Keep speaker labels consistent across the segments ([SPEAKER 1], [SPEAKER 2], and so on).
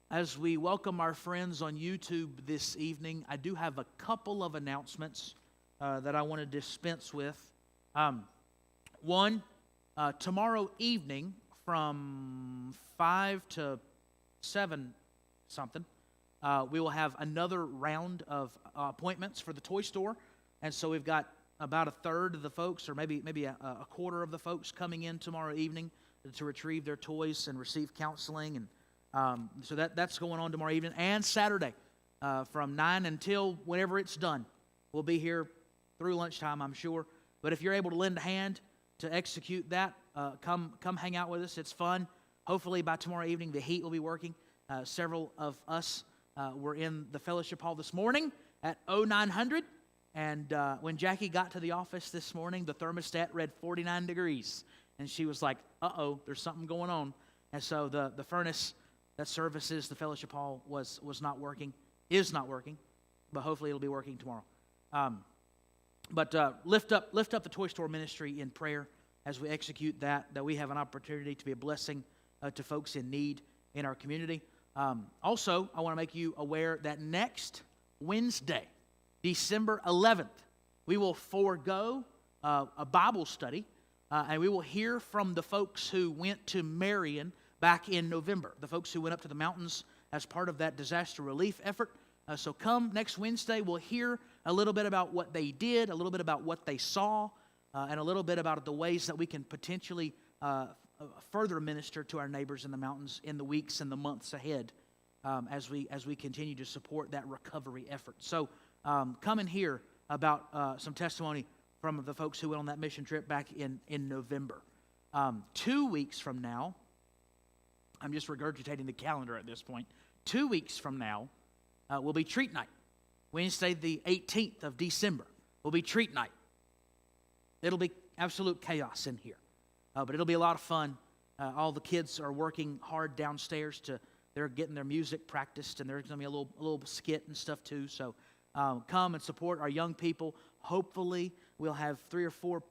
[SPEAKER 1] As we welcome our friends on YouTube this evening, I do have a couple of announcements that I want to dispense with. One, tomorrow evening from 5 to 7 something, we will have another round of appointments for the toy store. And so we've got about a third of the folks, or maybe a quarter of the folks coming in tomorrow evening to retrieve their toys and receive counseling. And so that's going on tomorrow evening and Saturday from 9 until whenever it's done. We'll be here through lunchtime, I'm sure. But if you're able to lend a hand to execute that, come hang out with us. It's fun. Hopefully by tomorrow evening the heat will be working. Several of us were in the fellowship hall this morning at 0900. And when Jackie got to the office this morning, the thermostat read 49 degrees. And she was like, uh-oh, there's something going on. And so the furnace that services the fellowship hall is not working, but hopefully it'll be working tomorrow. But lift up the Toy Store ministry in prayer as we execute that we have an opportunity to be a blessing to folks in need in our community. Also, I want to make you aware that next Wednesday, December 11th, we will forego a Bible study, and we will hear from the folks who went to Marion back in November, the folks who went up to the mountains as part of that disaster relief effort. So come next Wednesday, we'll hear a little bit about what they did, a little bit about what they saw, and a little bit about the ways that we can potentially further minister to our neighbors in the mountains in the weeks and the months ahead as we continue to support that recovery effort. So come and hear about some testimony from the folks who went on that mission trip back in November. 2 weeks from now, I'm just regurgitating the calendar at this point. 2 weeks from now will be treat night. Wednesday the 18th of December will be treat night. It'll be absolute chaos in here, but it'll be a lot of fun. All the kids are working hard downstairs they're getting their music practiced, and there's going to be a little skit and stuff too. So come and support our young people. Hopefully we'll have 3 or 4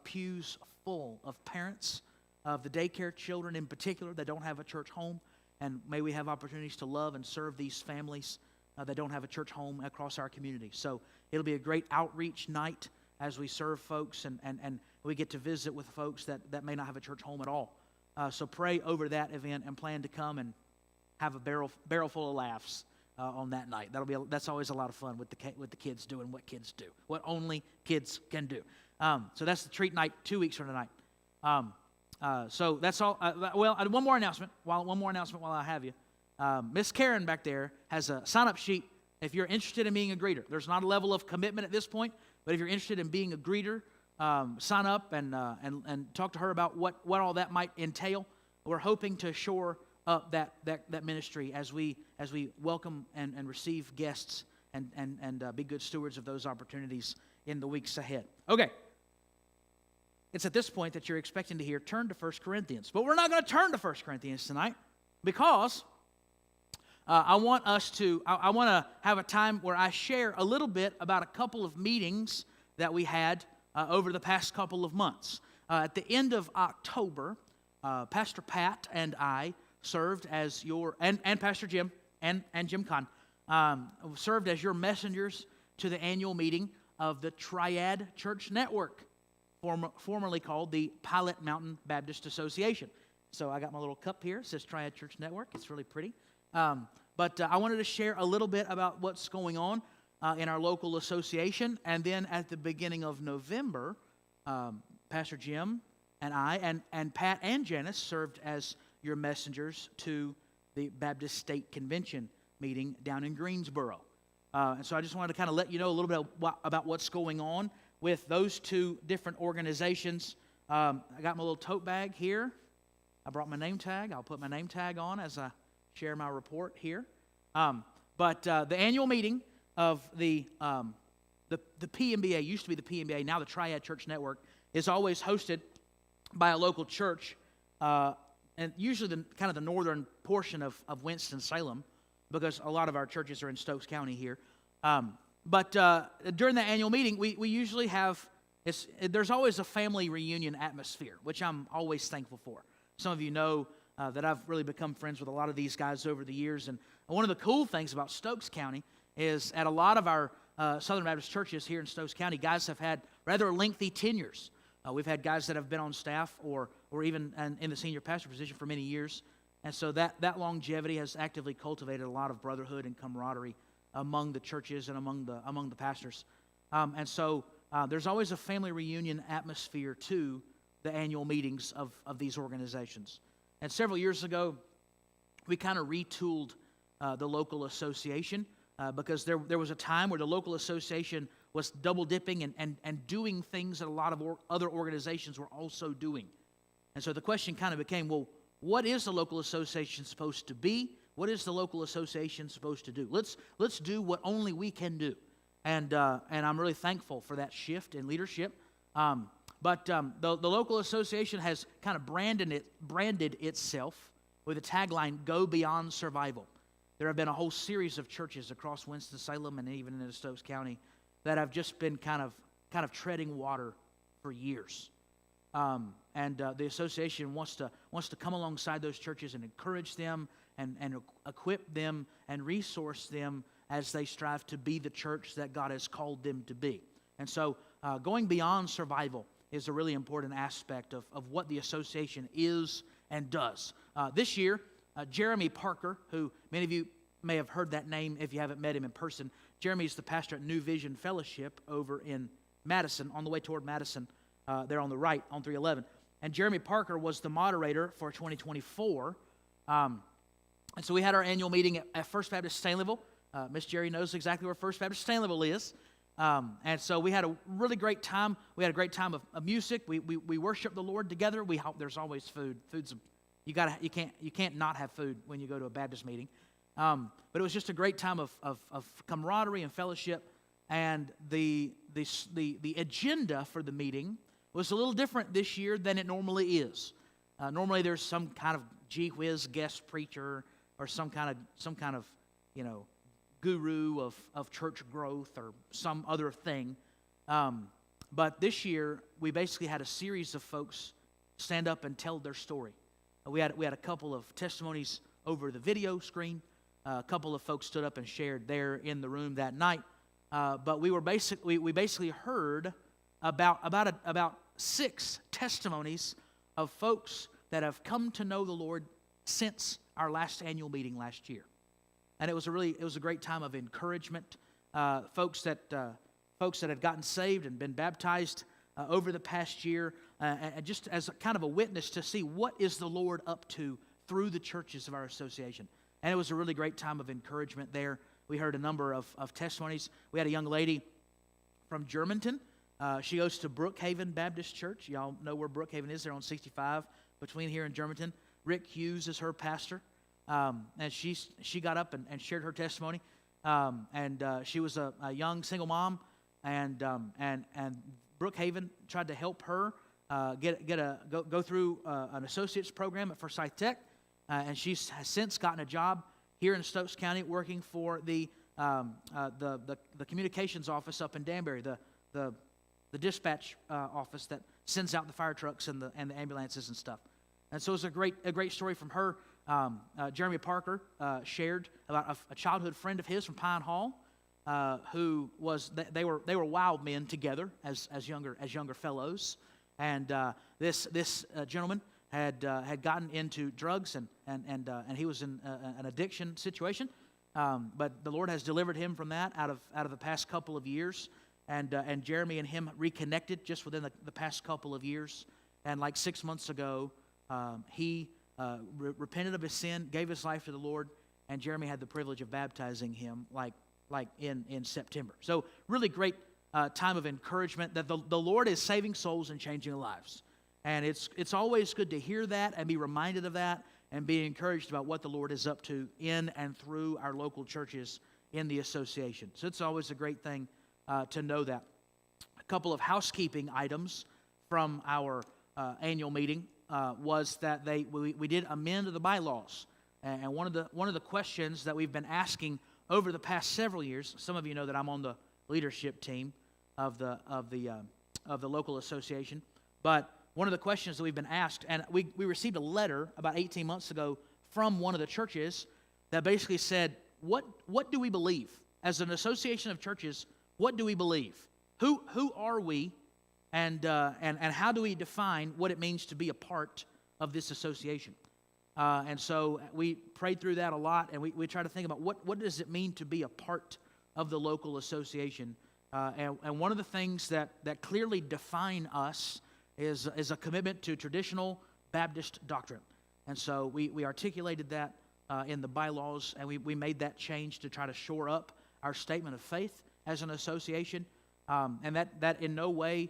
[SPEAKER 1] pews full of parents of the daycare children in particular that don't have a church home, and may we have opportunities to love and serve these families that don't have a church home across our community. So it'll be a great outreach night as we serve folks, and we get to visit with folks that may not have a church home at all. So pray over that event and plan to come and have a barrel full of laughs on that night. That's always a lot of fun with the kids doing what kids do, what only kids can do. So that's the treat night 2 weeks from tonight. So that's all. One more announcement while I have you. Miss Karen back there has a sign-up sheet if you're interested in being a greeter. There's not a level of commitment at this point, but if you're interested in being a greeter, sign up and talk to her about what all that might entail. We're hoping to shore up that ministry as we welcome and receive guests and be good stewards of those opportunities in the weeks ahead. Okay. It's at this point that you're expecting to hear, turn to 1 Corinthians. But we're not going to turn to 1 Corinthians tonight because I want to have a time where I share a little bit about a couple of meetings that we had over the past couple of months. At the end of October, Pastor Pat and I served as and Pastor Jim and Jim Kahn served as your messengers to the annual meeting of the Triad Church Network, formerly called the Pilot Mountain Baptist Association. So I got my little cup here. It says Triad Church Network. It's really pretty. But I wanted to share a little bit about what's going on in our local association. And then at the beginning of November, Pastor Jim and I and Pat and Janice served as your messengers to the Baptist State Convention meeting down in Greensboro. And so I just wanted to kind of let you know a little bit about what's going on with those two different organizations. I got my little tote bag here. I brought my name tag. I'll put my name tag on as I share my report here. But the annual meeting of the PMBA, used to be the PMBA, now the Triad Church Network, is always hosted by a local church, and usually the northern portion of Winston-Salem, because a lot of our churches are in Stokes County here. But during the annual meeting, we usually have, there's always a family reunion atmosphere, which I'm always thankful for. Some of you know that I've really become friends with a lot of these guys over the years. And one of the cool things about Stokes County is at a lot of our Southern Baptist churches here in Stokes County, guys have had rather lengthy tenures. We've had guys that have been on staff or even in the senior pastor position for many years. And so that longevity has actively cultivated a lot of brotherhood and camaraderie among the churches and among the pastors. And so there's always a family reunion atmosphere to the annual meetings of these organizations. And several years ago, we kind of retooled the local association because there was a time where the local association was double dipping and doing things that a lot of other organizations were also doing. And so the question kind of became, well, what is the local association supposed to be? What is the local association supposed to do? Let's do what only we can do. And I'm really thankful for that shift in leadership. But the local association has kind of branded itself with the tagline, "Go Beyond Survival." There have been a whole series of churches across Winston-Salem and even in Stokes County that have just been kind of treading water for years. And the association wants to come alongside those churches and encourage them and equip them and resource them as they strive to be the church that God has called them to be. And so going beyond survival is a really important aspect of what the association is and does. This year, Jeremy Parker, who many of you may have heard that name if you haven't met him in person. Jeremy is the pastor at New Vision Fellowship over in Madison, on the way toward Madison, there on the right, on 311. And Jeremy Parker was the moderator for 2024. And so we had our annual meeting at First Baptist Stanleyville. Miss Jerry knows exactly where First Baptist Stanleyville is. And so we had a really great time. We had a great time of music. We worshiped the Lord together. We hope there's always food. You can't not have food when you go to a Baptist meeting. But it was just a great time of camaraderie and fellowship. And the agenda for the meeting was a little different this year than it normally is. Normally there's some kind of gee whiz guest preacher or some kind of guru of church growth or some other thing. But this year we basically had a series of folks stand up and tell their story. We had a couple of testimonies over the video screen. A couple of folks stood up and shared there in the room that night. But we basically heard about 6 testimonies of folks that have come to know the Lord since our last annual meeting last year. And it was a great time of encouragement. Folks that had gotten saved and been baptized over the past year, and just as a kind of a witness to see what is the Lord up to through the churches of our association. And it was a really great time of encouragement there. We heard a number of testimonies. We had a young lady from Germantown. She goes to Brookhaven Baptist Church. Y'all know where Brookhaven is. They're on 65 between here and Germantown. Rick Hughes is her pastor. And she got up and shared her testimony. And she was a young single mom. And Brookhaven tried to help her go through an associate's program at Forsyth Tech. And she's has since gotten a job here in Stokes County working for the communications office up in Danbury, the dispatch office that sends out the fire trucks and the ambulances and stuff. And so it's a great story from her. Jeremy Parker shared about a childhood friend of his from Pine Hall, who was they were wild men together as younger fellows, and this gentleman had gotten into drugs and he was in an addiction situation, but the Lord has delivered him from that out of the past couple of years, and Jeremy and him reconnected just within the past couple of years, and like 6 months ago he repented of his sin, gave his life to the Lord, and Jeremy had the privilege of baptizing him like in September. So really great time of encouragement that the Lord is saving souls and changing lives. And it's always good to hear that and be reminded of that and be encouraged about what the Lord is up to in and through our local churches in the association. So it's always a great thing to know that. A couple of housekeeping items from our annual meeting was that we did amend the bylaws. And one of the questions that we've been asking over the past several years, some of you know that I'm on the leadership team of the local association, but one of the questions that we've been asked, and we received a letter about 18 months ago from one of the churches that basically said, what do we believe? As an association of churches, what do we believe? Who are we, and how do we define what it means to be a part of this association? And so we prayed through that a lot, and we try to think about what does it mean to be a part of the local association. And one of the things that clearly define us is a commitment to traditional Baptist doctrine. And so we articulated that in the bylaws, and we made that change to try to shore up our statement of faith as an association. And that in no way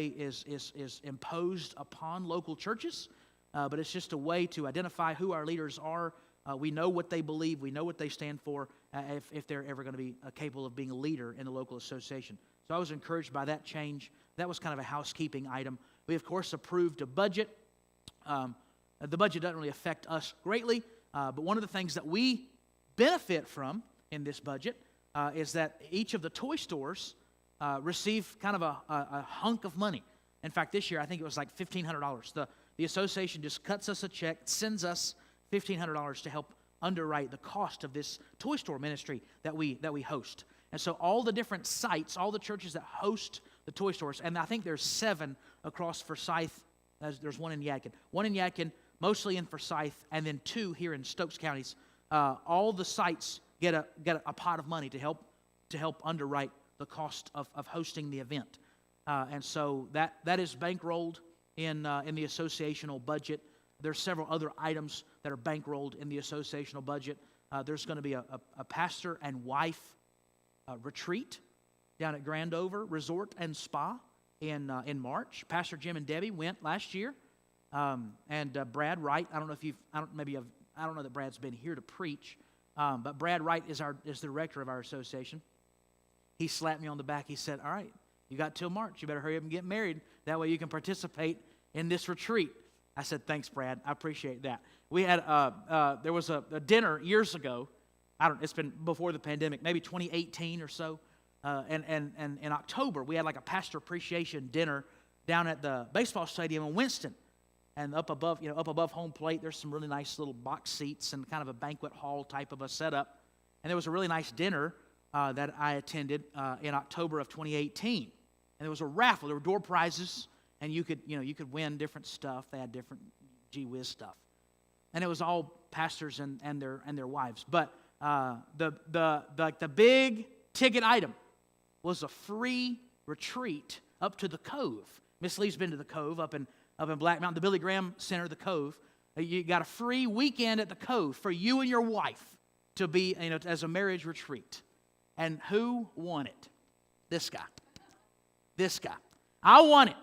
[SPEAKER 1] is imposed upon local churches, but it's just a way to identify who our leaders are. We know what they believe. We know what they stand for if they're ever going to be capable of being a leader in the local association. So I was encouraged by that change. That was kind of a housekeeping item. We, of course, approved a budget. The budget doesn't really affect us greatly, but one of the things that we benefit from in this budget is that each of the toy stores receive kind of a hunk of money. In fact, this year, I think it was like $1,500. The association just cuts us a check, sends us $1,500 to help underwrite the cost of this toy store ministry that we host. And so all the different sites, all the churches that host the toy stores, and I think there's 7 across Forsyth. There's one in Yadkin, mostly in Forsyth, and then 2 here in Stokes counties. All the sites get a pot of money to help underwrite the cost of hosting the event. And so that is bankrolled in the associational budget. There's several other items that are bankrolled in the associational budget. There's going to be a pastor and wife retreat down at Grandover Resort and Spa in March. Pastor Jim and Debbie went last year, and Brad Wright. I don't know that Brad's been here to preach, but Brad Wright is the director of our association. He slapped me on the back. He said, "All right, you got till March. You better hurry up and get married. That way you can participate in this retreat." I said, "Thanks, Brad. I appreciate that." We had there was a dinner years ago. It's been before the pandemic, maybe 2018 or so. And in October, we had like a pastor appreciation dinner down at the baseball stadium in Winston. And up above home plate, there's some really nice little box seats and kind of a banquet hall type of a setup. And there was a really nice dinner that I attended in October of 2018. And there was a raffle. There were door prizes, and you could win different stuff. They had different gee whiz stuff, and it was all pastors and their wives. But the big ticket item was a free retreat up to the Cove. Miss Lee's been to the Cove up in Black Mountain, the Billy Graham Center, the Cove. You got a free weekend at the Cove for you and your wife to be, as a marriage retreat. And who won it? This guy. I won it.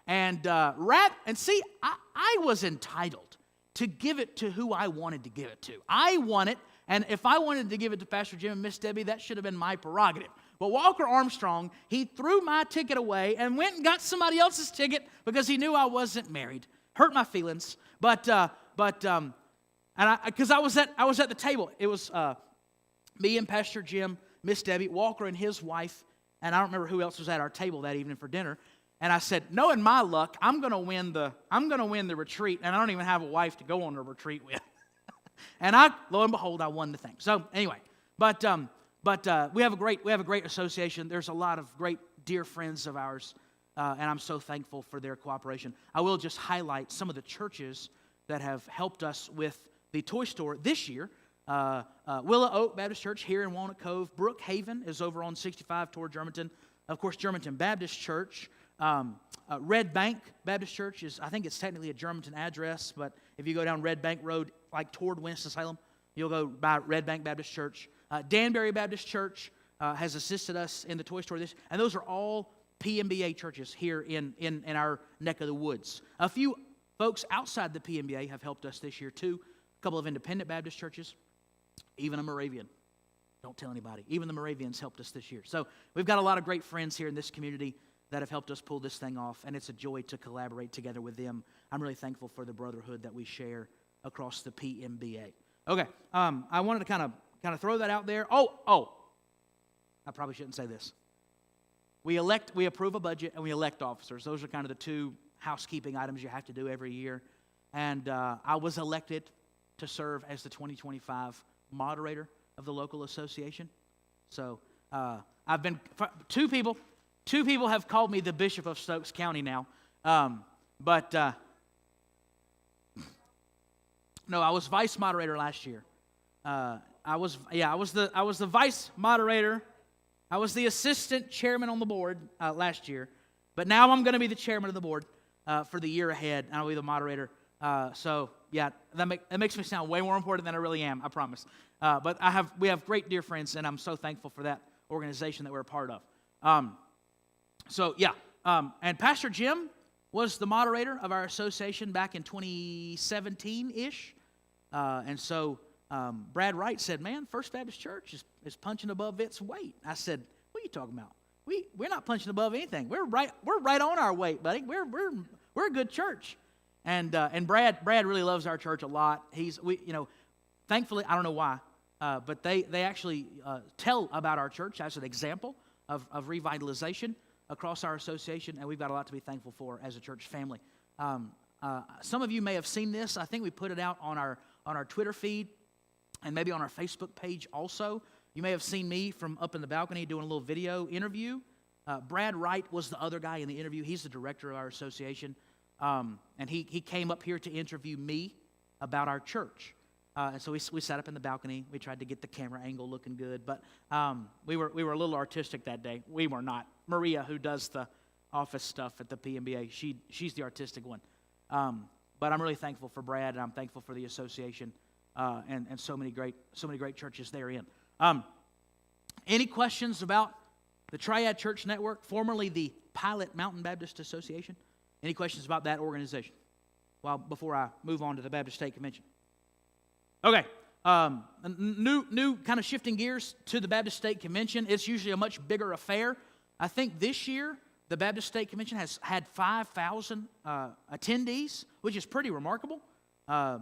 [SPEAKER 1] And I was entitled to give it to who I wanted to give it to. I won it, and if I wanted to give it to Pastor Jim and Miss Debbie, that should have been my prerogative. But Walker Armstrong, he threw my ticket away and went and got somebody else's ticket because he knew I wasn't married. Hurt my feelings, because I was at the table. It was me and Pastor Jim, Miss Debbie, Walker and his wife, and I don't remember who else was at our table that evening for dinner. And I said, knowing my luck, I'm going to win the retreat, and I don't even have a wife to go on the retreat with. And lo and behold, I won the thing. So anyway, but we have a great association. There's a lot of great dear friends of ours, and I'm so thankful for their cooperation. I will just highlight some of the churches that have helped us with the toy store this year. Willow Oak Baptist Church here in Walnut Cove. Brookhaven is over on 65 toward Germantown. Of course, Germantown Baptist Church. Red Bank Baptist Church I think it's technically a Germantown address, but if you go down Red Bank Road, like toward Winston-Salem, you'll go by Red Bank Baptist Church. Danbury Baptist Church has assisted us in the toy store and those are all PMBA churches here in our neck of the woods. A few folks outside the PMBA have helped us this year too. A couple of independent Baptist churches, even a Moravian. Don't tell anybody. Even the Moravians helped us this year. So we've got a lot of great friends here in this community that have helped us pull this thing off, and it's a joy to collaborate together with them. I'm really thankful for the brotherhood that we share across the PMBA. Okay, I wanted to kind of throw that out there. Oh, I probably shouldn't say this. We approve a budget, and we elect officers. Those are kind of the two housekeeping items you have to do every year. And I was elected to serve as the 2025 moderator of the local association. So I've been, two people have called me the Bishop of Stokes County now. No, I was vice moderator last year. I was the vice moderator. I was the assistant chairman on the board last year. But now I'm going to be the chairman of the board for the year ahead. And I'll be the moderator. That makes me sound way more important than I really am, I promise. But we have great dear friends, and I'm so thankful for that organization that we're a part of. And Pastor Jim was the moderator of our association back in 2017-ish. And so Brad Wright said, man, First Baptist Church is punching above its weight. I said, what are you talking about? We're not punching above anything. We're right on our weight, buddy. We're a good church. And Brad really loves our church a lot. Thankfully, I don't know why, but they actually tell about our church as an example of revitalization across our association, and we've got a lot to be thankful for as a church family. Some of you may have seen this. I think we put it out on our Twitter feed and maybe on our Facebook page also. You may have seen me from up in the balcony doing a little video interview. Brad Wright was the other guy in the interview. He's the director of our association. And he came up here to interview me about our church. And so we sat up in the balcony. We tried to get the camera angle looking good, but we were a little artistic that day. We were not. Maria, who does the office stuff at the PMBA, she's the artistic one. But I'm really thankful for Brad, and I'm thankful for the association and so many great churches therein. Any questions about the Triad Church Network, formerly the Pilot Mountain Baptist Association? Any questions about that organization? Well, before I move on to the Baptist State Convention. Okay, new kind of shifting gears to the Baptist State Convention. It's usually a much bigger affair. I think this year the Baptist State Convention has had 5,000 attendees, which is pretty remarkable. I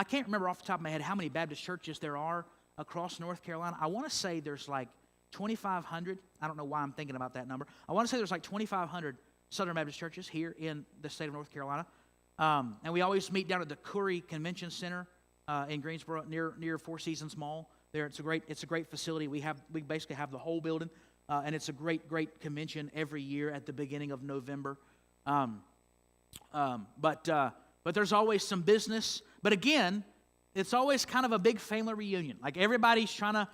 [SPEAKER 1] can't remember off the top of my head how many Baptist churches there are across North Carolina. I want to say there's like 2,500. I don't know why I'm thinking about that number. I want to say there's like 2,500 Southern Baptist churches here in the state of North Carolina. And we always meet down at the Curry Convention Center in Greensboro near Four Seasons Mall. There, it's a great facility. We basically have the whole building, and it's a great convention every year at the beginning of November. But there's always some business. But again, it's always kind of a big family reunion. Like everybody's trying to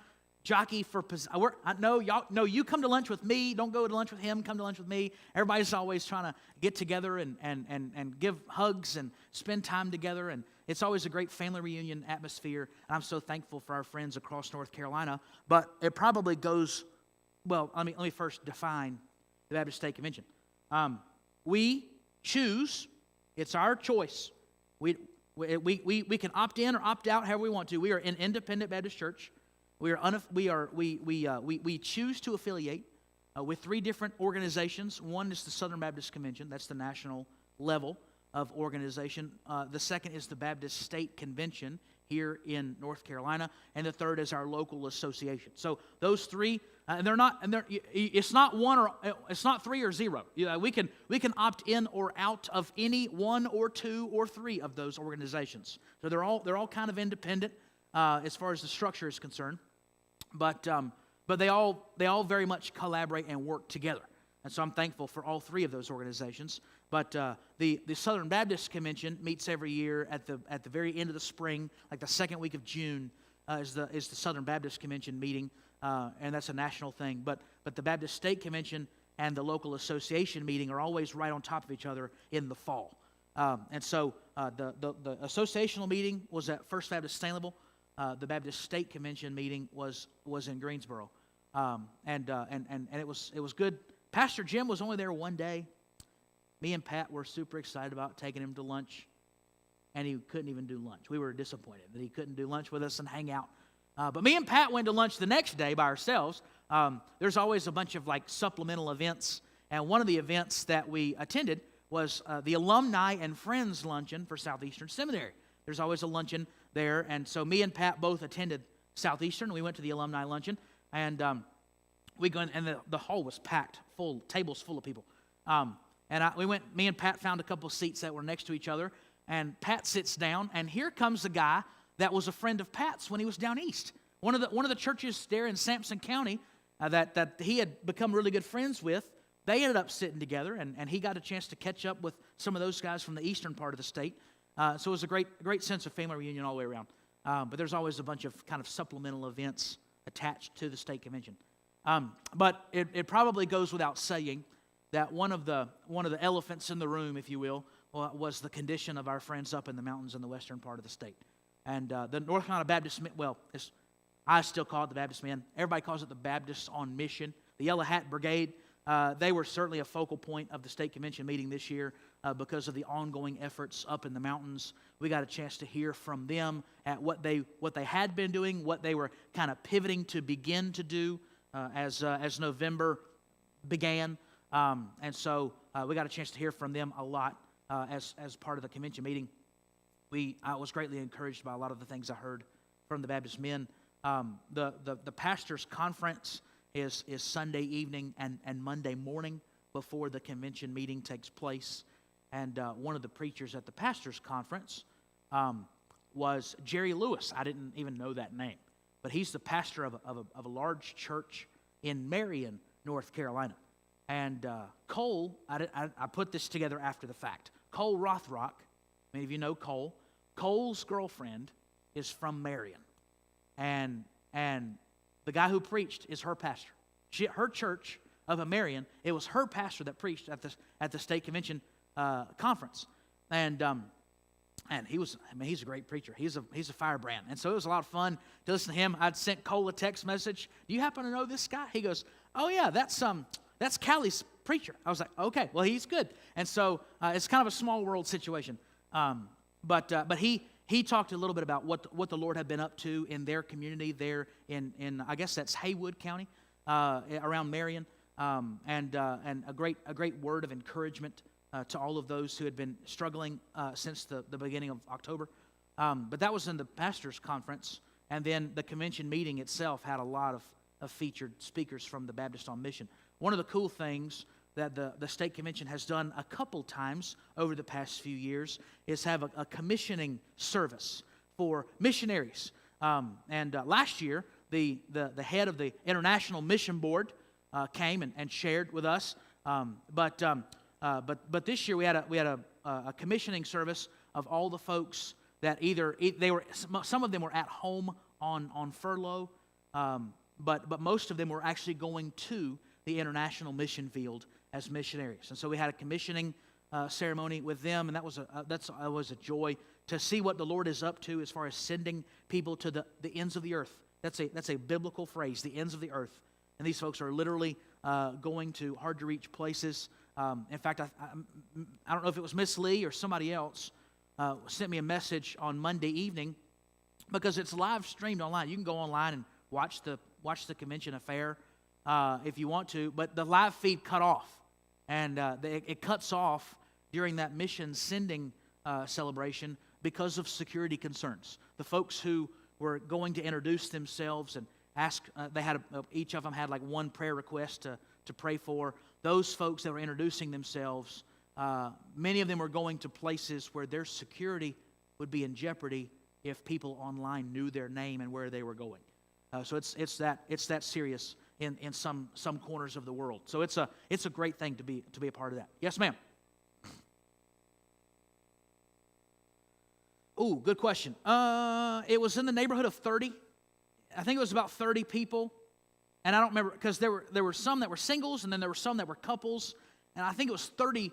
[SPEAKER 1] jockey for position. No, you come to lunch with me. Don't go to lunch with him. Come to lunch with me. Everybody's always trying to get together and give hugs and spend time together. And it's always a great family reunion atmosphere. And I'm so thankful for our friends across North Carolina. But it probably goes, well, let me first define the Baptist State Convention. We choose. It's our choice. We can opt in or opt out however we want to. We are an independent Baptist church. We choose to affiliate with three different organizations. One is the Southern Baptist Convention. That's the national level of organization. The second is the Baptist State Convention here in North Carolina, and the third is our local association. So those three, it's not 3 or 0. We can opt in or out of any one or two or three of those organizations. So they're all kind of independent as far as the structure is concerned. But they all very much collaborate and work together. And so I'm thankful for all three of those organizations. But the Southern Baptist Convention meets every year at the very end of the spring, like the second week of June, is the Southern Baptist Convention meeting, and that's a national thing. But the Baptist State Convention and the local association meeting are always right on top of each other in the fall. And so the associational meeting was at First Baptist Stainleville. The Baptist State Convention meeting was in Greensboro, and it was good. Pastor Jim was only there one day. Me and Pat were super excited about taking him to lunch, and he couldn't even do lunch. We were disappointed that he couldn't do lunch with us and hang out. But me and Pat went to lunch the next day by ourselves. There's always a bunch of like supplemental events, and one of the events that we attended was the Alumni and Friends Luncheon for Southeastern Seminary. There's always a luncheon there, and so me and Pat both attended Southeastern. We went to the Alumni Luncheon, and we go in, and the hall was packed, full, tables full of people. And me and Pat found a couple seats that were next to each other, and Pat sits down, and here comes the guy that was a friend of Pat's when he was down east. One of the churches there in Sampson County that he had become really good friends with, they ended up sitting together, and he got a chance to catch up with some of those guys from the eastern part of the state. So it was a great sense of family reunion all the way around. But there's always a bunch of kind of supplemental events attached to the state convention. But it probably goes without saying that one of the elephants in the room, if you will, was the condition of our friends up in the mountains in the western part of the state. And the North Carolina Baptist, I still call it the Baptist Men. Everybody calls it the Baptists on Mission. The Yellow Hat Brigade, they were certainly a focal point of the state convention meeting this year because of the ongoing efforts up in the mountains. We got a chance to hear from them at what they had been doing, what they were kind of pivoting to begin to do as November began. And so we got a chance to hear from them a lot as part of the convention meeting. I was greatly encouraged by a lot of the things I heard from the Baptist men. The pastors' conference is Sunday evening and Monday morning before the convention meeting takes place. And one of the preachers at the pastors' conference was Jerry Lewis. I didn't even know that name, but he's the pastor of a large church in Marion, North Carolina. And Cole, I put this together after the fact. Cole Rothrock, many of you know Cole. Cole's girlfriend is from Marion. And the guy who preached is her pastor. Her church of Marion, it was her pastor that preached at the state convention conference. And he's a great preacher. He's a firebrand. And so it was a lot of fun to listen to him. I'd sent Cole a text message. Do you happen to know this guy? He goes, oh yeah, that's Callie's preacher. I was like, okay, well he's good. And so it's kind of a small world situation. But he talked a little bit about what the Lord had been up to in their community there in I guess that's Haywood County, around Marion, and a great word of encouragement to all of those who had been struggling since the beginning of October. But that was in the pastors' conference, and then the convention meeting itself had a lot of featured speakers from the Baptist on Mission. One of the cool things that the state convention has done a couple times over the past few years is have a commissioning service for missionaries. And last year, the head of the International Mission Board came and shared with us. But this year we had a commissioning service of all the folks that some of them were at home on furlough, but most of them were actually going to the international mission field as missionaries. And so we had a commissioning ceremony with them, and that was a joy to see what the Lord is up to as far as sending people to the ends of the earth. That's a biblical phrase, the ends of the earth. And these folks are literally going to hard-to-reach places. In fact, I don't know if it was Miss Lee or somebody else sent me a message on Monday evening, because it's live streamed online. You can go online and watch the convention affair if you want to, but the live feed cut off. And it cuts off during that mission sending celebration because of security concerns. The folks who were going to introduce themselves and ask, each of them had like one prayer request to pray for. Those folks that were introducing themselves, many of them were going to places where their security would be in jeopardy if people online knew their name and where they were going. So it's that serious in some corners of the world. So it's a great thing to be a part of that. Yes, ma'am. Ooh, good question. It was in the neighborhood of 30. I think it was about 30 people, and I don't remember because there were some that were singles, and then there were some that were couples, and I think it was 30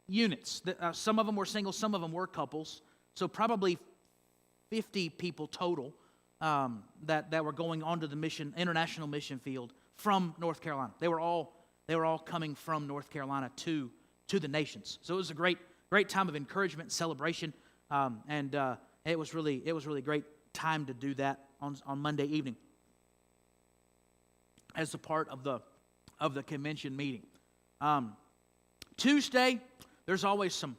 [SPEAKER 1] units. Some of them were singles, some of them were couples. So probably 50 people total. That were going onto the international mission field from North Carolina. They were all coming from North Carolina to the nations. So it was a great time of encouragement and celebration, and it was really a great time to do that on Monday evening as a part of the convention meeting. Tuesday, there's always some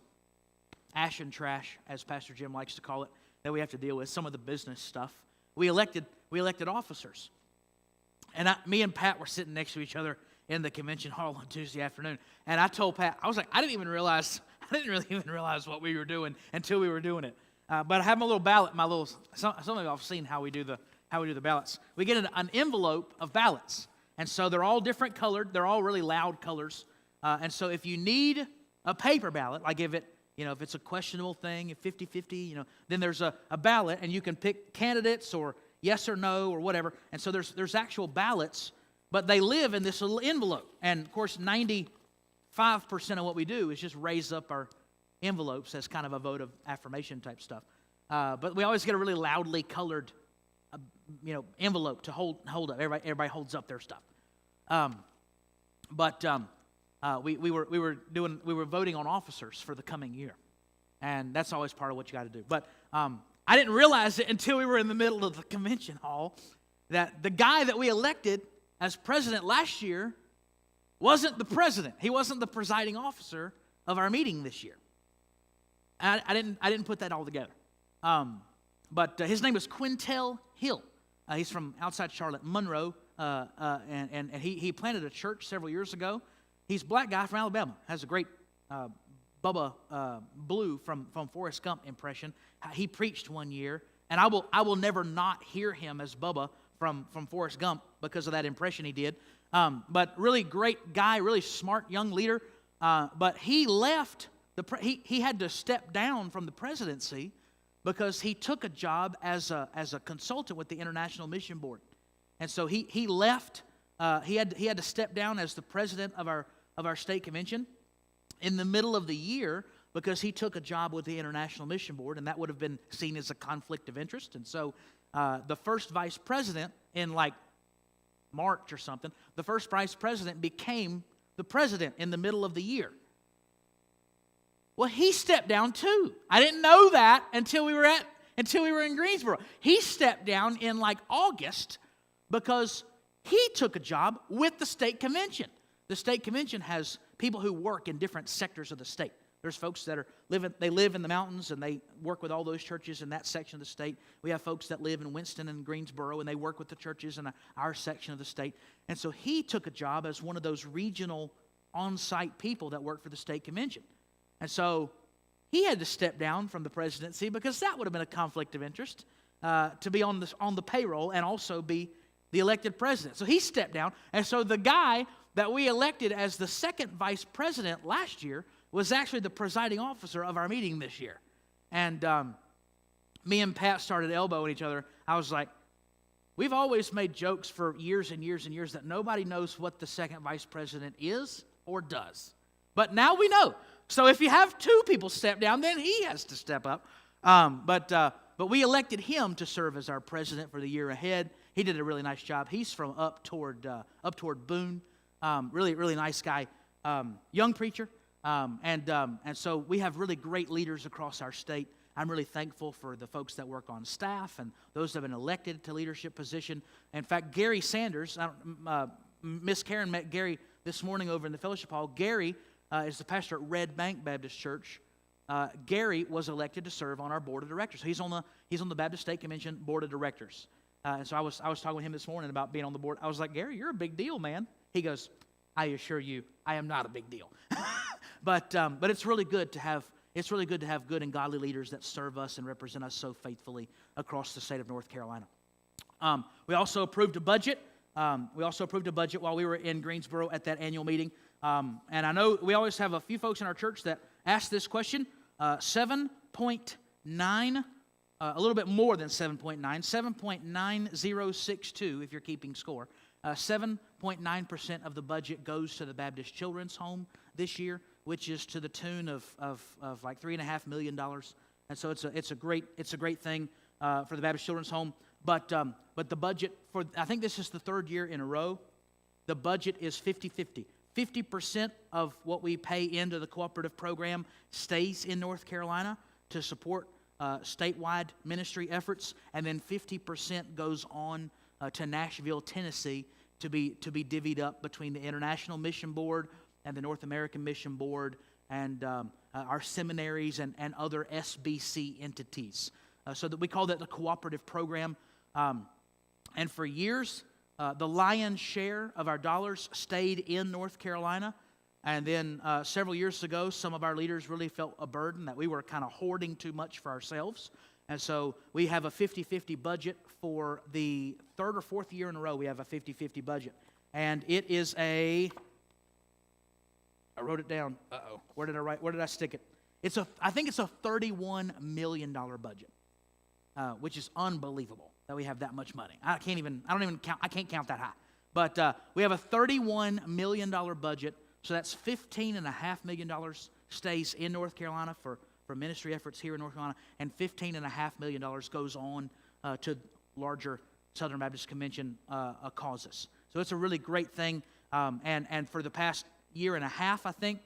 [SPEAKER 1] ash and trash, as Pastor Jim likes to call it, that we have to deal with. Some of the business stuff. We elected officers. And me and Pat were sitting next to each other, in the convention hall on Tuesday afternoon. And I told Pat, I was like, I didn't really even realize what we were doing until we were doing it. But I have my little ballot, some of you have seen how we do the ballots. We get an envelope of ballots. And so they're all different colored. They're all really loud colors. And so if you need a paper ballot, I give it, if it's a questionable thing, if 50-50, then there's a ballot, and you can pick candidates or yes or no or whatever. And so there's actual ballots, but they live in this little envelope. And, of course, 95% of what we do is just raise up our envelopes as kind of a vote of affirmation type stuff. But we always get a really loudly colored envelope to hold up. Everybody holds up their stuff. We were voting on officers for the coming year, and that's always part of what you got to do. But I didn't realize it until we were in the middle of the convention hall that the guy that we elected as president last year wasn't the president. He wasn't the presiding officer of our meeting this year. I didn't put that all together. But his name was Quintel Hill. He's from outside Charlotte, Monroe, and he planted a church several years ago. He's a black guy from Alabama. Has a great Bubba Blue from Forrest Gump impression. He preached one year, and I will never not hear him as Bubba from Forrest Gump because of that impression he did. But really great guy, really smart young leader. But he left he had to step down from the presidency because he took a job as a consultant with the International Mission Board, and so he left. He had to step down as the president of our state convention in the middle of the year because he took a job with the International Mission Board, and that would have been seen as a conflict of interest. And so the first vice president in like March or something, the first vice president became the president in the middle of the year. Well, he stepped down too. I didn't know that until we were in Greensboro. He stepped down in like August because he took a job with the state convention. The state convention has people who work in different sectors of the state. There's folks that live in the mountains, and they work with all those churches in that section of the state. We have folks that live in Winston and Greensboro, and they work with the churches in our section of the state. And so he took a job as one of those regional on-site people that work for the state convention. And so he had to step down from the presidency because that would have been a conflict of interest to be on the payroll and also be the elected president. So he stepped down. And so the guy that we elected as the second vice president last year was actually the presiding officer of our meeting this year. And me and Pat started elbowing each other. I was like, we've always made jokes for years and years and years that nobody knows what the second vice president is or does. But now we know. So if you have two people step down, then he has to step up. But we elected him to serve as our president for the year ahead. He did a really nice job. He's from up toward Boone. Really nice guy, young preacher. And so we have really great leaders across our state. I'm really thankful for the folks that work on staff and those that have been elected to leadership position. In fact, Gary Sanders, Miss Karen met Gary this morning over in the fellowship hall. Gary is the pastor at Red Bank Baptist Church. Gary was elected to serve on our board of directors. He's on the Baptist State Convention board of directors. And so I was talking with him this morning about being on the board. I was like, Gary, you're a big deal, man. He goes, I assure you, I am not a big deal. But it's really good to have good and godly leaders that serve us and represent us so faithfully across the state of North Carolina. We also approved a budget. While we were in Greensboro at that annual meeting. And I know we always have a few folks in our church that ask this question. 7.9, a little bit more than 7.9, 7.9062 if you're keeping score. 7.9% of the budget goes to the Baptist Children's Home this year, which is to the tune of like $3.5 million. And so it's a great thing for the Baptist Children's Home. But the budget I think this is the third year in a row, the budget is 50-50. 50% of what we pay into the cooperative program stays in North Carolina to support statewide ministry efforts, and then 50% goes on to Nashville, Tennessee, to be divvied up between the International Mission Board and the North American Mission Board and our seminaries and other SBC entities. So that we call that the cooperative program. And for years, the lion's share of our dollars stayed in North Carolina. And then several years ago, some of our leaders really felt a burden that we were kind of hoarding too much for ourselves. And so we have a 50-50 budget for the third or fourth year in a row. We have a 50-50 budget. And it is I wrote it down. Uh-oh. Where did I stick it? I think it's a $31 million budget, which is unbelievable that we have that much money. I can't count that high. But we have a $31 million budget. So that's $15.5 million stays in North Carolina for ministry efforts here in North Carolina, and $15.5 million goes on to larger Southern Baptist Convention causes. So it's a really great thing. And for the past year and a half, I think,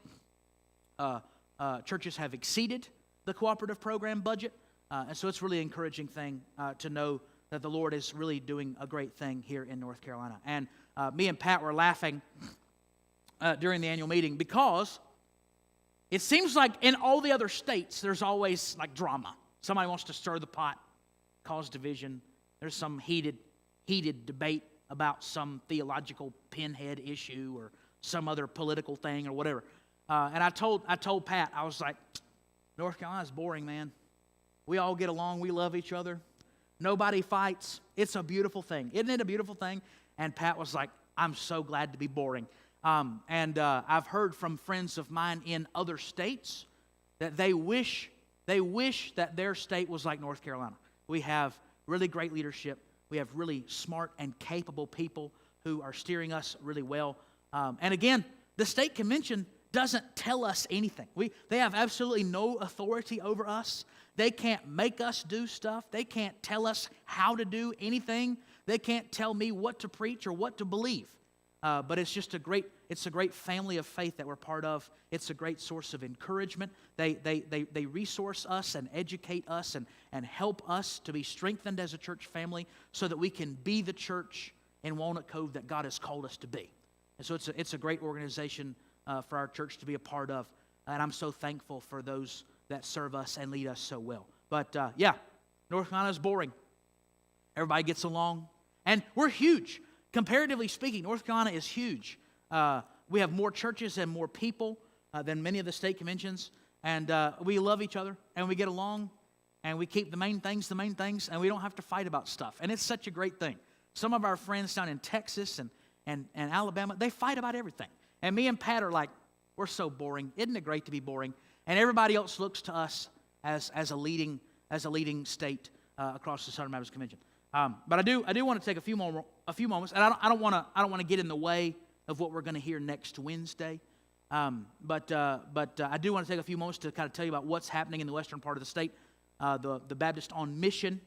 [SPEAKER 1] churches have exceeded the cooperative program budget. And so it's a really encouraging thing to know that the Lord is really doing a great thing here in North Carolina. And me and Pat were laughing during the annual meeting because it seems like in all the other states there's always like drama. Somebody wants to stir the pot, cause division. There's some heated debate about some theological pinhead issue or some other political thing or whatever. And I told Pat, I was like, North Carolina's boring, man. We all get along. We love each other. Nobody fights. It's a beautiful thing. Isn't it a beautiful thing? And Pat was like, I'm so glad to be boring. And I've heard from friends of mine in other states that they wish that their state was like North Carolina. We have really great leadership. We have really smart and capable people who are steering us really well. And again, the state convention doesn't tell us anything. They have absolutely no authority over us. They can't make us do stuff. They can't tell us how to do anything. They can't tell me what to preach or what to believe. But it's just a great family of faith that we're part of. It's a great source of encouragement. They resource us and educate us and help us to be strengthened as a church family so that we can be the church in Walnut Cove that God has called us to be. And so it's a great organization for our church to be a part of. And I'm so thankful for those that serve us and lead us so well. But North Carolina is boring. Everybody gets along. And we're huge. Comparatively speaking, North Carolina is huge. We have more churches and more people than many of the state conventions. And we love each other, and we get along, and we keep the main things, and we don't have to fight about stuff. And it's such a great thing. Some of our friends down in Texas and Alabama, they fight about everything. And me and Pat are like, we're so boring. Isn't it great to be boring? And everybody else looks to us as a leading state across the Southern Baptist Convention. But I do want to take a few moments, and I don't want to get in the way of what we're going to hear next Wednesday. But I do want to take a few moments to kind of tell you about what's happening in the western part of the state. The Baptist on Mission.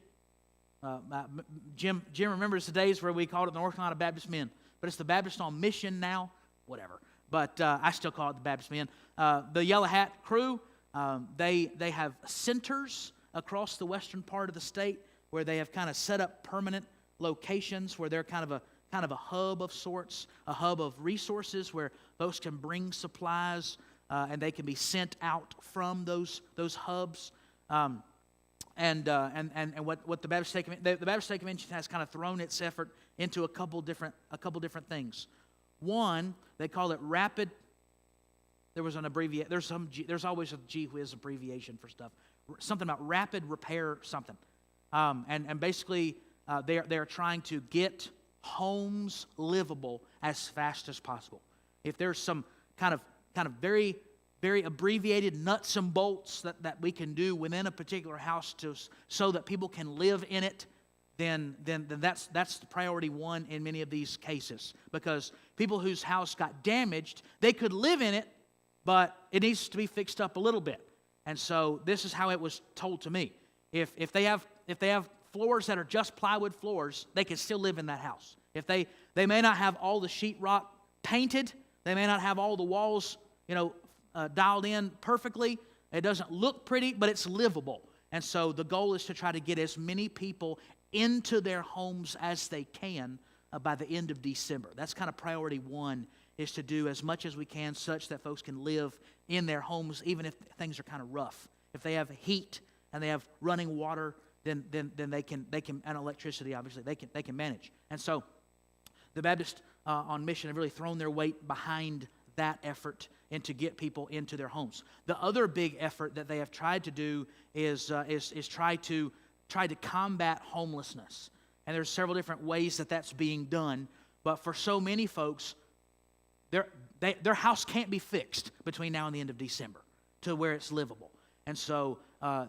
[SPEAKER 1] Jim remembers the days where we called it the North Carolina Baptist Men, but it's the Baptist on Mission now. Whatever. But I still call it the Baptist Men. The Yellow Hat crew. They have centers across the western part of the state where they have kind of set up permanent locations where they're kind of a hub of sorts, a hub of resources where folks can bring supplies and they can be sent out from those hubs. And what the Baptist State Convention has kind of thrown its effort into a couple different things. One, they call it rapid. There was an abbreviation. There's always a gee whiz abbreviation for stuff. Something about rapid repair something. And basically, they're trying to get homes livable as fast as possible. If there's some kind of very, very abbreviated nuts and bolts that we can do within a particular house so that people can live in it, then that's the priority one in many of these cases. Because people whose house got damaged, they could live in it, but it needs to be fixed up a little bit. And so this is how it was told to me. If they have floors that are just plywood floors, they can still live in that house. If they may not have all the sheetrock painted, they may not have all the walls, dialed in perfectly. It doesn't look pretty, but it's livable. And so the goal is to try to get as many people into their homes as they can by the end of December. That's kind of priority one, is to do as much as we can such that folks can live in their homes even if things are kind of rough. If they have heat and they have running water, then they can and electricity, obviously, they can manage. And so the Baptists on Mission have really thrown their weight behind that effort and to get people into their homes. The other big effort that they have tried to do is try to combat homelessness. And there's several different ways that that's being done. But for so many folks, their house can't be fixed between now and the end of December to where it's livable. And so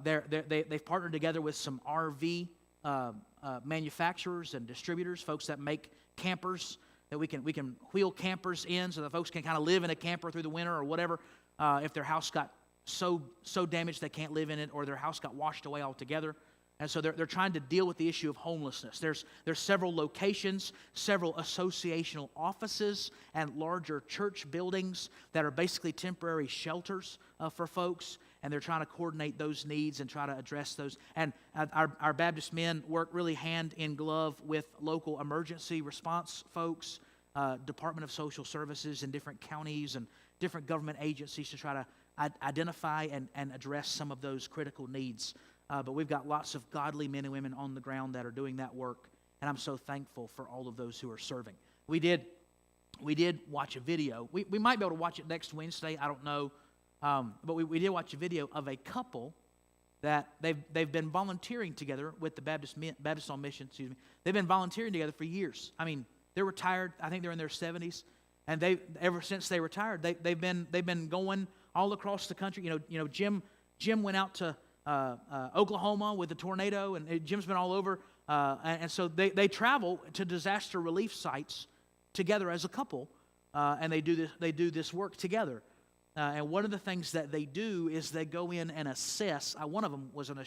[SPEAKER 1] they've partnered together with some RV manufacturers and distributors, folks that make campers, that we can wheel campers in so that folks can kind of live in a camper through the winter or whatever if their house got so damaged they can't live in it, or their house got washed away altogether. And so they're trying to deal with the issue of homelessness. There's several locations, several associational offices, and larger church buildings that are basically temporary shelters for folks. And they're trying to coordinate those needs and try to address those. And our Baptist men work really hand in glove with local emergency response folks, Department of Social Services in different counties and different government agencies to try to identify and address some of those critical needs. But we've got lots of godly men and women on the ground that are doing that work, and I'm so thankful for all of those who are serving. We did watch a video. We might be able to watch it next Wednesday. I don't know. But we did watch a video of a couple that they've been volunteering together with the Baptist on Mission. They've been volunteering together for years. I mean, they're retired. I think they're in their 70s, and ever since they retired, they've been going all across the country. You know, Jim went out to Oklahoma with the tornado, and Jim's been all over, and so they travel to disaster relief sites together as a couple, and they do this work together. And one of the things that they do is they go in and assess. One of them was an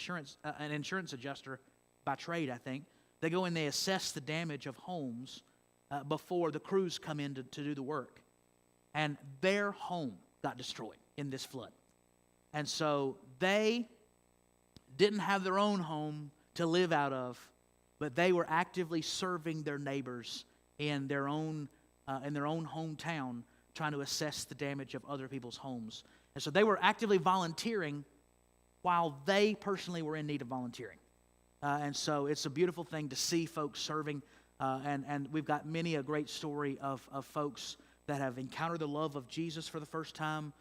[SPEAKER 1] insurance adjuster by trade, I think. They go in, they assess the damage of homes before the crews come in to do the work. And their home got destroyed in this flood. And so they didn't have their own home to live out of, but they were actively serving their neighbors in their own hometown, trying to assess the damage of other people's homes. And so they were actively volunteering while they personally were in need of volunteering. And so it's a beautiful thing to see folks serving. And we've got many a great story of folks that have encountered the love of Jesus for the first time.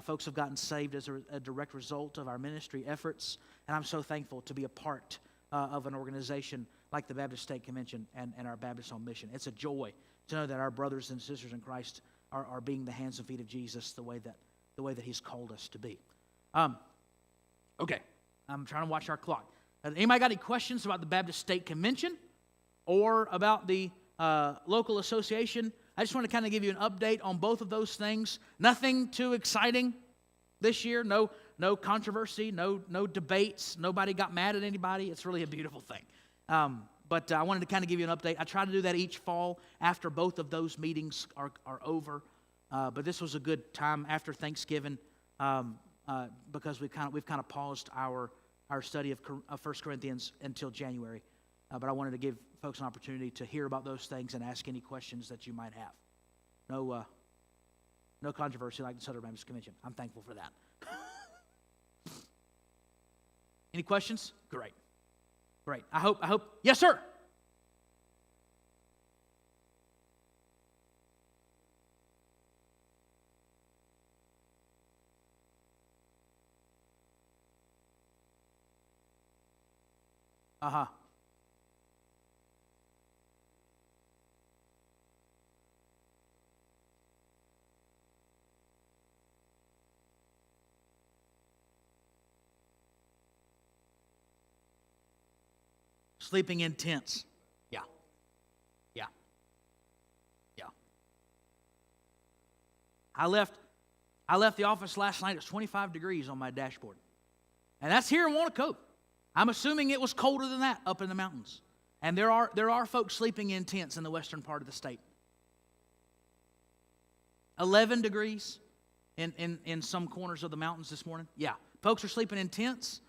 [SPEAKER 1] Folks have gotten saved as a direct result of our ministry efforts. And I'm so thankful to be a part of an organization like the Baptist State Convention and our Baptist on Mission. It's a joy to know that our brothers and sisters in Christ are being the hands and feet of Jesus the way that He's called us to be. Okay, I'm trying to watch our clock. Anybody got any questions about the Baptist State Convention or about the local association? I just want to kind of give you an update on both of those things. Nothing too exciting this year. No controversy. No debates. Nobody got mad at anybody. It's really a beautiful thing. But I wanted to kind of give you an update. I try to do that each fall after both of those meetings are over. But this was a good time after Thanksgiving because we've kind of paused our study of 1 Corinthians until January. But I wanted to give folks an opportunity to hear about those things and ask any questions that you might have. No controversy like the Southern Baptist Convention. I'm thankful for that. Any questions? Great. I hope. Yes, sir. Uh-huh. Sleeping in tents. Yeah. I left the office last night. It was 25 degrees on my dashboard. And that's here in Waunacoke. I'm assuming it was colder than that up in the mountains. And there are folks sleeping in tents in the western part of the state. 11 degrees in some corners of the mountains this morning. Yeah. Folks are sleeping in tents.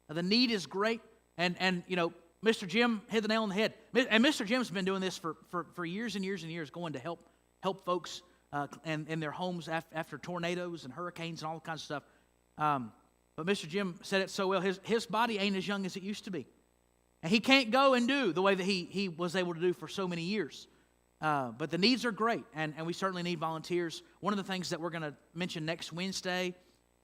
[SPEAKER 1] The need is great. And you know, Mr. Jim hit the nail on the head. And Mr. Jim's been doing this for years and years and years, going to help folks in their homes after tornadoes and hurricanes and all kinds of stuff. But Mr. Jim said it so well. His body ain't as young as it used to be. And he can't go and do the way that he was able to do for so many years. But the needs are great, and we certainly need volunteers. One of the things that we're going to mention next Wednesday,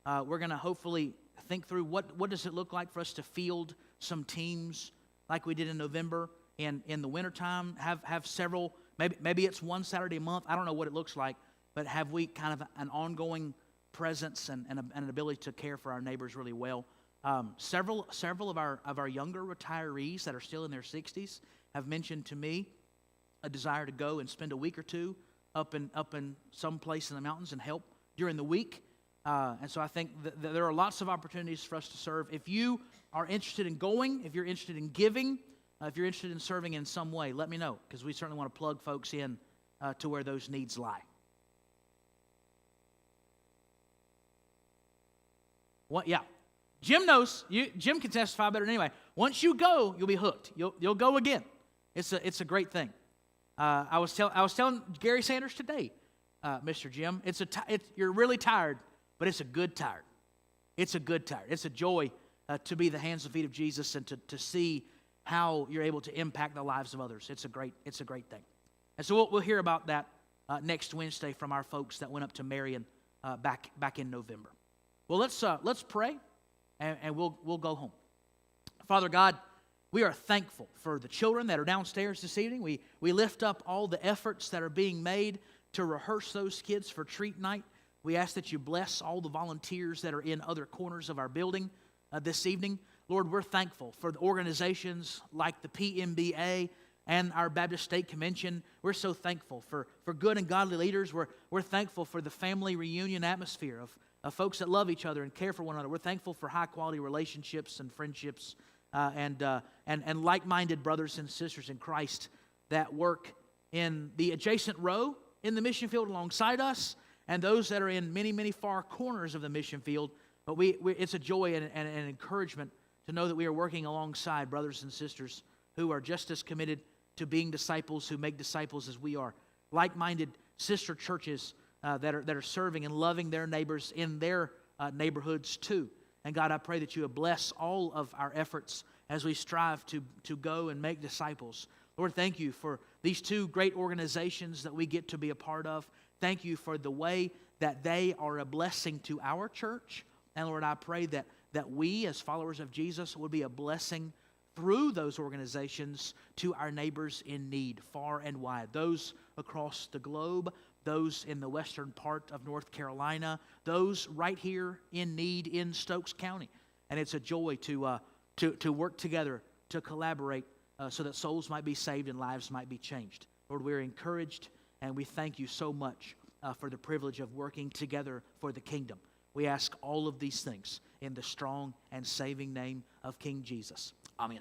[SPEAKER 1] we're going to hopefully think through what does it look like for us to field some teams like we did in November in the wintertime, have several, maybe it's one Saturday a month. I don't know what it looks like, but have we kind of an ongoing presence and an ability to care for our neighbors really well. Several of our younger retirees that are still in their 60s have mentioned to me a desire to go and spend a week or two up in some place in the mountains and help during the week. And so I think that there are lots of opportunities for us to serve. If you are interested in going, if you're interested in giving, if you're interested in serving in some way, let me know, because we certainly want to plug folks in to where those needs lie. What? Yeah. Jim knows. Jim can testify better than anyway. Once you go, you'll be hooked. You'll go again. It's a great thing. I was telling Gary Sanders today, Mr. Jim, you're really tired, but it's a good tired. It's a good tired. It's a joy to be the hands and feet of Jesus and to see how you're able to impact the lives of others. It's a great thing. And so we'll hear about that next Wednesday from our folks that went up to Marion back in November. Well, let's pray, and we'll go home. Father God, we are thankful for the children that are downstairs this evening. We lift up all the efforts that are being made to rehearse those kids for treat night. We ask that you bless all the volunteers that are in other corners of our building this evening. Lord, we're thankful for the organizations like the PMBA and our Baptist State Convention. We're so thankful for good and godly leaders. We're thankful for the family reunion atmosphere of folks that love each other and care for one another. We're thankful for high-quality relationships and friendships and like-minded brothers and sisters in Christ that work in the adjacent row in the mission field alongside us, and those that are in many, many far corners of the mission field. But it's a joy and an encouragement to know that we are working alongside brothers and sisters who are just as committed to being disciples, who make disciples as we are. Like-minded sister churches that are serving and loving their neighbors in their neighborhoods too. And God, I pray that you would bless all of our efforts as we strive to go and make disciples. Lord, thank you for these two great organizations that we get to be a part of. Thank you for the way that they are a blessing to our church. And Lord, I pray that we as followers of Jesus would be a blessing through those organizations to our neighbors in need, far and wide. Those across the globe, those in the western part of North Carolina, those right here in need in Stokes County. And it's a joy to work together, to collaborate, so that souls might be saved and lives might be changed. Lord, we're encouraged, and we thank you so much for the privilege of working together for the kingdom. We ask all of these things in the strong and saving name of King Jesus. Amen.